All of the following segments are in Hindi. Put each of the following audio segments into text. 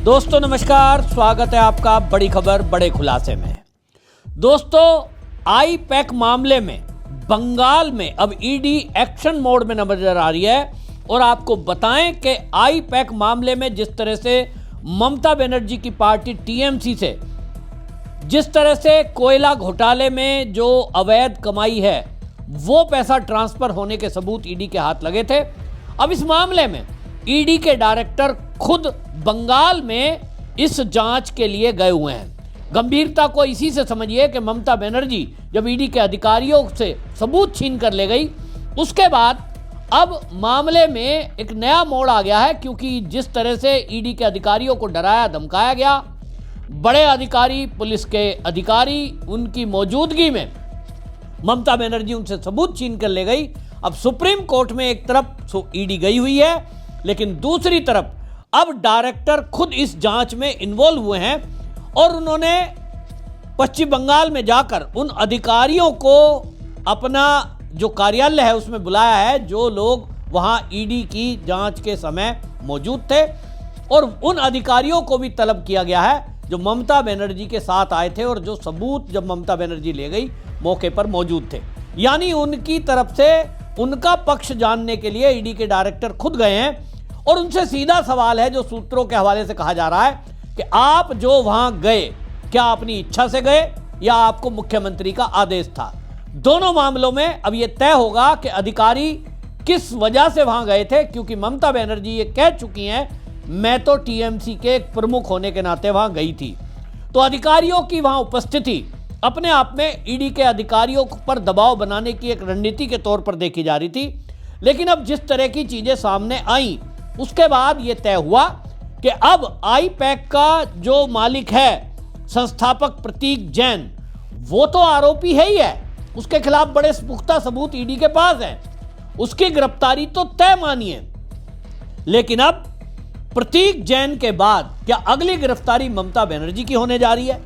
दोस्तों नमस्कार, स्वागत है आपका बड़ी खबर बड़े खुलासे में। दोस्तों, आई पैक मामले में बंगाल में अब ईडी एक्शन मोड में नजर आ रही है और आपको बताएं कि आई पैक मामले में जिस तरह से ममता बनर्जी की पार्टी टीएमसी से जिस तरह से कोयला घोटाले में जो अवैध कमाई है वो पैसा ट्रांसफर होने के सबूत ईडी के हाथ लगे थे। अब इस मामले में ईडी के डायरेक्टर खुद बंगाल में इस जांच के लिए गए हुए हैं। गंभीरता को इसी से समझिए कि ममता बनर्जी जब ईडी के अधिकारियों से सबूत छीन कर ले गई, उसके बाद अब मामले में एक नया मोड़ आ गया है, क्योंकि जिस तरह से ईडी के अधिकारियों को डराया धमकाया गया, बड़े अधिकारी, पुलिस के अधिकारी, उनकी मौजूदगी में ममता बनर्जी उनसे सबूत छीन कर ले गई। अब सुप्रीम कोर्ट में एक तरफ ईडी गई हुई है, लेकिन दूसरी तरफ अब डायरेक्टर खुद इस जांच में इन्वॉल्व हुए हैं और उन्होंने पश्चिम बंगाल में जाकर उन अधिकारियों को अपना जो कार्यालय है उसमें बुलाया है, जो लोग वहां ईडी की जांच के समय मौजूद थे, और उन अधिकारियों को भी तलब किया गया है जो ममता बनर्जी के साथ आए थे और जो सबूत जब ममता बनर्जी ले गई मौके पर मौजूद थे। यानी उनकी तरफ से उनका पक्ष जानने के लिए ईडी के डायरेक्टर खुद गए हैं और उनसे सीधा सवाल है, जो सूत्रों के हवाले से कहा जा रहा है कि आप जो वहां गए, क्या अपनी इच्छा से गए या आपको मुख्यमंत्री का आदेश था? दोनों मामलों में अब यह तय होगा कि अधिकारी किस वजह से वहां गए थे, क्योंकि ममता बनर्जी ये कह चुकी हैं, मैं तो टीएमसी के एक प्रमुख होने के नाते वहां गई थी। तो अधिकारियों की वहां उपस्थिति अपने आप में ईडी के अधिकारियों पर दबाव बनाने की एक रणनीति के तौर पर देखी जा रही थी। लेकिन अब जिस तरह की चीजें सामने आई, उसके बाद यह तय हुआ कि अब आई पैक का जो मालिक है, संस्थापक प्रतीक जैन, वो तो आरोपी है ही है, उसके खिलाफ बड़े पुख्ता सबूत ईडी के पास है, उसकी गिरफ्तारी तो तय मानिए। लेकिन अब प्रतीक जैन के बाद क्या अगली गिरफ्तारी ममता बनर्जी की होने जा रही है?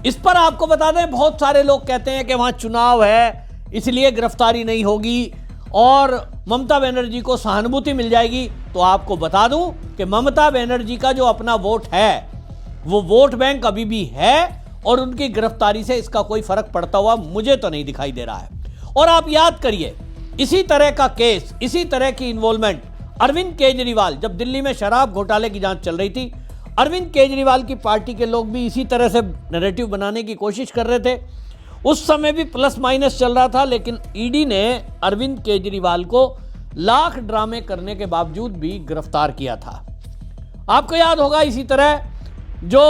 इस पर आपको बता दें, बहुत सारे लोग कहते हैं कि वहां चुनाव है इसलिए गिरफ्तारी नहीं होगी और ममता बनर्जी को सहानुभूति मिल जाएगी। तो आपको बता दूं कि ममता बनर्जी का जो अपना वोट है, वो वोट बैंक अभी भी है और उनकी गिरफ्तारी से इसका कोई फर्क पड़ता हुआ मुझे तो नहीं दिखाई दे रहा है। और आप याद करिए, इसी तरह का केस, इसी तरह की इन्वॉल्वमेंट अरविंद केजरीवाल, जब दिल्ली में शराब घोटाले की जांच चल रही थी, अरविंद केजरीवाल की पार्टी के लोग भी इसी तरह से नैरेटिव बनाने की कोशिश कर रहे थे। उस समय भी प्लस माइनस चल रहा था, लेकिन ईडी ने अरविंद केजरीवाल को लाख ड्रामे करने के बावजूद भी गिरफ्तार किया था। आपको याद होगा, इसी तरह जो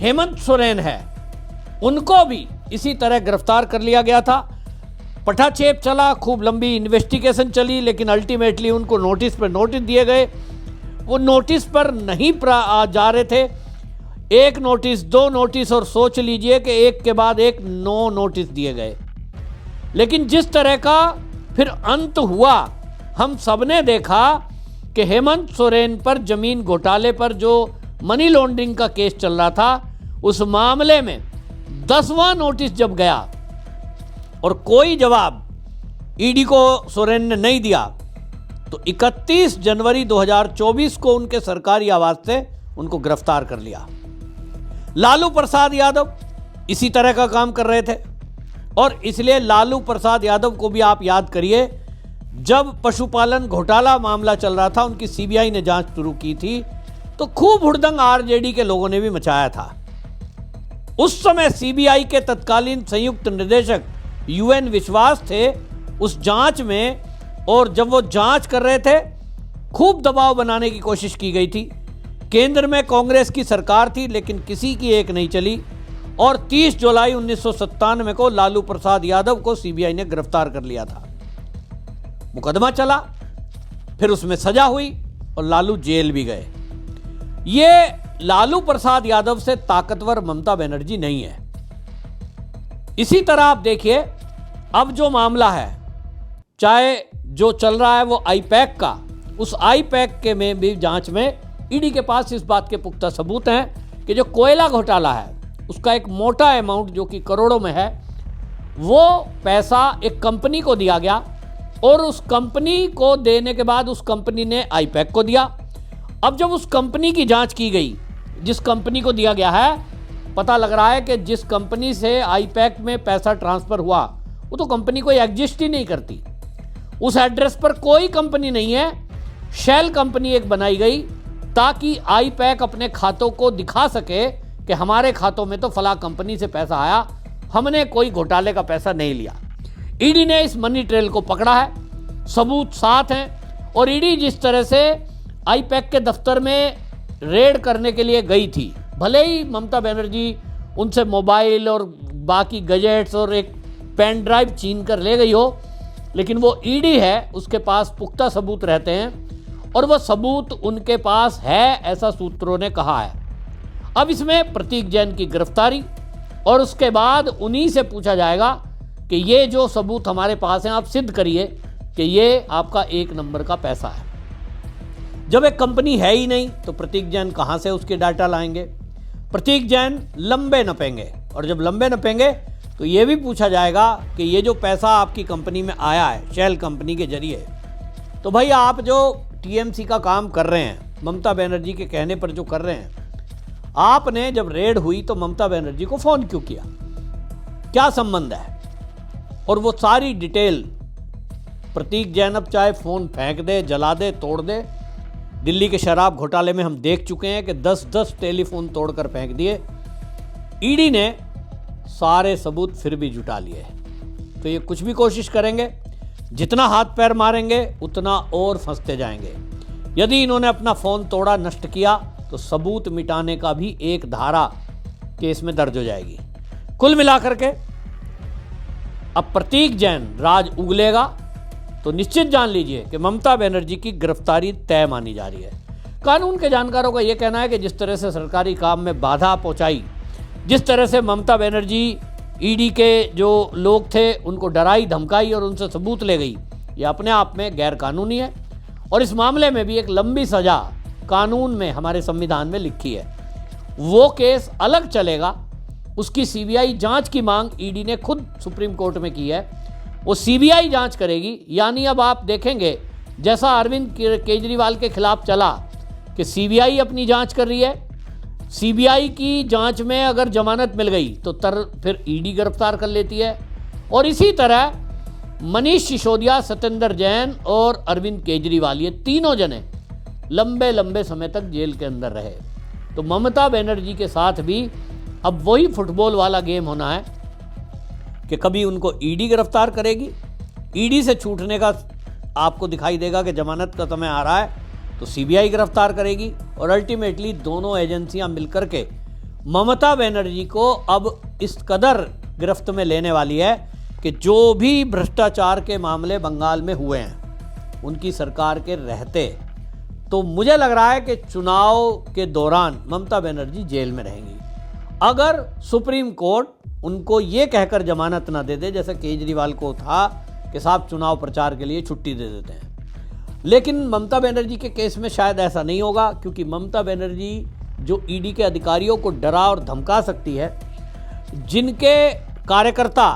हेमंत सोरेन है, उनको भी इसी तरह गिरफ्तार कर लिया गया था। पटाक्षेप चला, खूब लंबी इन्वेस्टिगेशन चली, लेकिन अल्टीमेटली उनको नोटिस पर नोटिस दिए गए। वो नोटिस पर नहीं जा रहे थे, एक नोटिस, दो नोटिस, और सोच लीजिए कि एक के बाद एक 9 नोटिस दिए गए। लेकिन जिस तरह का फिर अंत हुआ, हम सबने देखा कि हेमंत सोरेन पर जमीन घोटाले पर जो मनी लॉन्ड्रिंग का केस चल रहा था, उस मामले में 10वां नोटिस जब गया और कोई जवाब ईडी को सोरेन ने नहीं दिया, तो 31 जनवरी 2024 को उनके सरकारी आवास से उनको गिरफ्तार कर लिया। लालू प्रसाद यादव इसी तरह का काम कर रहे थे, और इसलिए लालू प्रसाद यादव को भी आप याद करिए, जब पशुपालन घोटाला मामला चल रहा था, उनकी सीबीआई ने जांच शुरू की थी, तो खूब हुड़दंग आरजेडी के लोगों ने भी मचाया था। उस समय सीबीआई के तत्कालीन संयुक्त निदेशक यूएन विश्वास थे उस जांच में, और जब वो जांच कर रहे थे, खूब दबाव बनाने की कोशिश की गई थी। केंद्र में कांग्रेस की सरकार थी, लेकिन किसी की एक नहीं चली, और 30 जुलाई 1997 को लालू प्रसाद यादव को सीबीआई ने गिरफ्तार कर लिया था। मुकदमा चला, फिर उसमें सजा हुई और लालू जेल भी गए। ये लालू प्रसाद यादव से ताकतवर ममता बनर्जी नहीं है। इसी तरह आप देखिए, अब जो मामला है, चाहे जो चल रहा है वो आई पैक का, उस आई पैक के में भी जांच में ईडी के पास इस बात के पुख्ता सबूत हैं कि जो कोयला घोटाला है, उसका एक मोटा अमाउंट जो कि करोड़ों में है, वो पैसा एक कंपनी को दिया गया, और उस कंपनी को देने के बाद उस कंपनी ने आई पैक को दिया। अब जब उस कंपनी की जांच की गई, जिस कंपनी को दिया गया है, पता लग रहा है कि जिस कंपनी से आईपैक में पैसा ट्रांसफ़र हुआ वो तो कंपनी कोई एग्जिस्ट ही नहीं करती। उस एड्रेस पर कोई कंपनी नहीं है, शेल कंपनी एक बनाई गई ताकि आईपैक अपने खातों को दिखा सके कि हमारे खातों में तो फला कंपनी से पैसा आया, हमने कोई घोटाले का पैसा नहीं लिया। ईडी ने इस मनी ट्रेल को पकड़ा है, सबूत साथ हैं, और ईडी जिस तरह से आईपैक के दफ्तर में रेड करने के लिए गई थी, भले ही ममता बनर्जी उनसे मोबाइल और बाकी गैजेट्स और एक पेन ड्राइव छीन कर ले गई हो, लेकिन वो ईडी है, उसके पास पुख्ता सबूत रहते हैं और वह सबूत उनके पास है, ऐसा सूत्रों ने कहा है। अब इसमें प्रतीक जैन की गिरफ्तारी और उसके बाद उन्हीं से पूछा जाएगा कि ये जो सबूत हमारे पास हैं आप सिद्ध करिए कि ये आपका 1 नंबर का पैसा है। जब एक कंपनी है ही नहीं तो प्रतीक जैन कहाँ से उसके डाटा लाएंगे? प्रतीक जैन लंबे नपेंगे, और जब लंबे नपेंगे तो ये भी पूछा जाएगा कि ये जो पैसा आपकी कंपनी में आया है शेल कंपनी के जरिए, तो भाई आप जो टीएमसी का काम कर रहे हैं, ममता बनर्जी के कहने पर जो कर रहे हैं, आपने जब रेड हुई तो ममता बनर्जी को फ़ोन क्यों किया? क्या संबंध है? और वो सारी डिटेल प्रतीक जैन अब चाहे फ़ोन फेंक दे, जला दे, तोड़ दे। दिल्ली के शराब घोटाले में हम देख चुके हैं कि 10-10 टेलीफोन तोड़कर फेंक दिए। ईडी ने सारे सबूत फिर भी जुटा लिए, तो ये कुछ भी कोशिश करेंगे, जितना हाथ पैर मारेंगे उतना और फंसते जाएंगे। यदि इन्होंने अपना फ़ोन तोड़ा, नष्ट किया, तो सबूत मिटाने का भी एक धारा केस में दर्ज हो जाएगी। कुल मिलाकर के अब प्रतीक जैन राज उगलेगा तो निश्चित जान लीजिए कि ममता बनर्जी की गिरफ्तारी तय मानी जा रही है। कानून के जानकारों का यह कहना है कि जिस तरह से सरकारी काम में बाधा पहुंचाई, जिस तरह से ममता बनर्जी ईडी के जो लोग थे उनको डराई धमकाई और उनसे सबूत ले गई, ये अपने आप में गैर कानूनी है। और इस मामले में भी एक लंबी सजा कानून में, हमारे संविधान में लिखी है। वो केस अलग चलेगा, उसकी सीबीआई जांच की मांग ईडी ने खुद सुप्रीम कोर्ट में की है। वो सीबीआई जांच करेगी, यानी अब आप देखेंगे जैसा अरविंद केजरीवाल के खिलाफ चला कि सीबीआई अपनी जांच कर रही है, सीबीआई की जांच में अगर जमानत मिल गई तो फिर ईडी गिरफ्तार कर लेती है। और इसी तरह मनीष सिसोदिया, सत्येंद्र जैन और अरविंद केजरीवाल, ये तीनों जने लंबे लंबे समय तक जेल के अंदर रहे। तो ममता बनर्जी के साथ भी अब वही फुटबॉल वाला गेम होना है कि कभी उनको ईडी गिरफ्तार करेगी, ईडी से छूटने का आपको दिखाई देगा कि जमानत का समय आ रहा है तो सीबीआई गिरफ्तार करेगी, और अल्टीमेटली दोनों एजेंसियां मिलकर के ममता बनर्जी को अब इस कदर गिरफ्त में लेने वाली है कि जो भी भ्रष्टाचार के मामले बंगाल में हुए हैं उनकी सरकार के रहते, तो मुझे लग रहा है कि चुनाव के दौरान ममता बनर्जी जेल में रहेंगी। अगर सुप्रीम कोर्ट उनको ये कहकर जमानत ना दे दे, जैसे केजरीवाल को था कि साहब चुनाव प्रचार के लिए छुट्टी दे देते हैं, लेकिन ममता बनर्जी के केस में शायद ऐसा नहीं होगा, क्योंकि ममता बनर्जी जो ईडी के अधिकारियों को डरा और धमका सकती है, जिनके कार्यकर्ता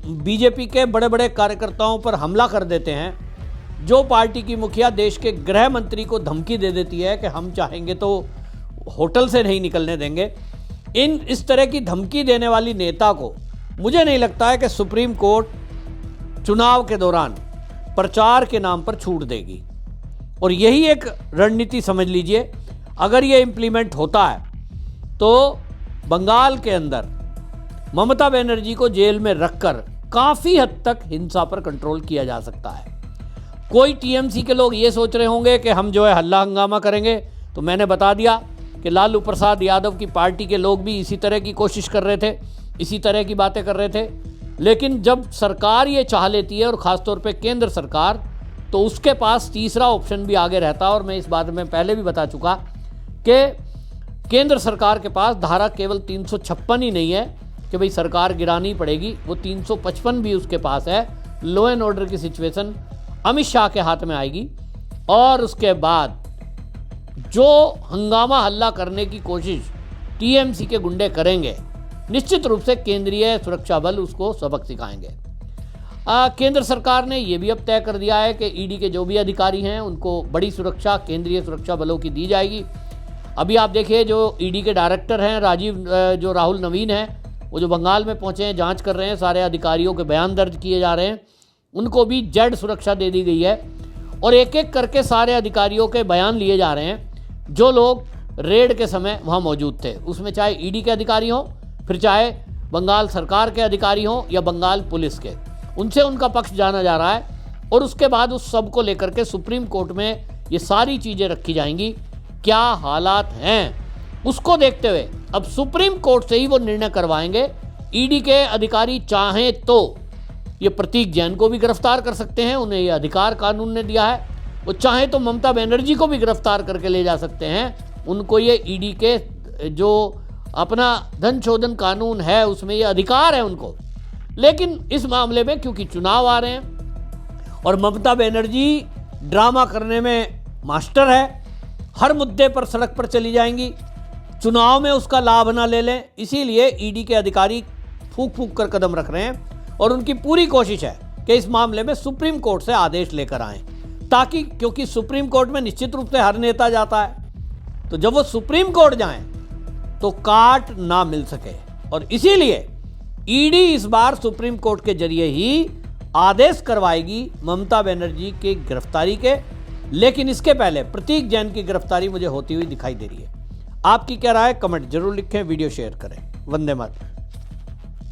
बीजेपी के बड़े बड़े कार्यकर्ताओं पर हमला कर देते हैं, जो पार्टी की मुखिया देश के गृह मंत्री को धमकी दे देती है कि हम चाहेंगे तो होटल से नहीं निकलने देंगे, इस तरह की धमकी देने वाली नेता को मुझे नहीं लगता है कि सुप्रीम कोर्ट चुनाव के दौरान प्रचार के नाम पर छूट देगी। और यही एक रणनीति समझ लीजिए, अगर ये इम्प्लीमेंट होता है तो बंगाल के अंदर ममता बनर्जी को जेल में रखकर काफ़ी हद तक हिंसा पर कंट्रोल किया जा सकता है। कोई टीएमसी के लोग ये सोच रहे होंगे कि हम जो है हल्ला हंगामा करेंगे, तो मैंने बता दिया कि लालू प्रसाद यादव की पार्टी के लोग भी इसी तरह की कोशिश कर रहे थे, इसी तरह की बातें कर रहे थे। लेकिन जब सरकार ये चाह लेती है, और ख़ासतौर पे केंद्र सरकार, तो उसके पास तीसरा ऑप्शन भी आगे रहता है। और मैं इस बारे में पहले भी बता चुका कि केंद्र सरकार के पास धारा केवल 356 ही नहीं है कि भाई सरकार गिरानी पड़ेगी, वो 355 भी उसके पास है। लॉ एंड ऑर्डर की सिचुएशन अमित शाह के हाथ में आएगी, और उसके बाद जो हंगामा हल्ला करने की कोशिश टीएमसी के गुंडे करेंगे, निश्चित रूप से केंद्रीय सुरक्षा बल उसको सबक सिखाएंगे। केंद्र सरकार ने यह भी अब तय कर दिया है कि ईडी के जो भी अधिकारी हैं उनको बड़ी सुरक्षा केंद्रीय सुरक्षा बलों की दी जाएगी। अभी आप देखिए जो ईडी के डायरेक्टर हैं जो राहुल नवीन हैं, वो जो बंगाल में पहुंचे हैं, जांच कर रहे हैं, सारे अधिकारियों के बयान दर्ज किए जा रहे हैं, उनको भी जेड सुरक्षा दे दी गई है और एक एक करके सारे अधिकारियों के बयान लिए जा रहे हैं जो लोग रेड के समय वहाँ मौजूद थे। उसमें चाहे ईडी के अधिकारी हों, फिर चाहे बंगाल सरकार के अधिकारी हों या बंगाल पुलिस के, उनसे उनका पक्ष जाना जा रहा है और उसके बाद उस सब को लेकर के सुप्रीम कोर्ट में ये सारी चीज़ें रखी जाएंगी। क्या हालात हैं उसको देखते हुए अब सुप्रीम कोर्ट से ही वो निर्णय करवाएंगे। ईडी के अधिकारी चाहें तो ये प्रतीक जैन को भी गिरफ्तार कर सकते हैं, उन्हें ये अधिकार कानून ने दिया है। वो चाहें तो ममता बनर्जी को भी गिरफ्तार करके ले जा सकते हैं, उनको ये ईडी के जो अपना धन शोधन कानून है उसमें ये अधिकार है उनको। लेकिन इस मामले में क्योंकि चुनाव आ रहे हैं और ममता बनर्जी ड्रामा करने में मास्टर है, हर मुद्दे पर सड़क पर चली जाएंगी, चुनाव में उसका लाभ ना ले लें, इसीलिए ईडी के अधिकारी फूंक फूंक कर कदम रख रहे हैं और उनकी पूरी कोशिश है कि इस मामले में सुप्रीम कोर्ट से आदेश लेकर आएं, ताकि क्योंकि सुप्रीम कोर्ट में निश्चित रूप से हर नेता जाता है, तो जब वो सुप्रीम कोर्ट जाएं तो काट ना मिल सके। और इसीलिए ईडी इस बार सुप्रीम कोर्ट के जरिए ही आदेश करवाएगी ममता बनर्जी की गिरफ्तारी के। लेकिन इसके पहले प्रतीक जैन की गिरफ्तारी मुझे होती हुई दिखाई दे रही है। आपकी क्या राय, कमेंट जरूर लिखें, वीडियो शेयर करें। वंदे मातरम।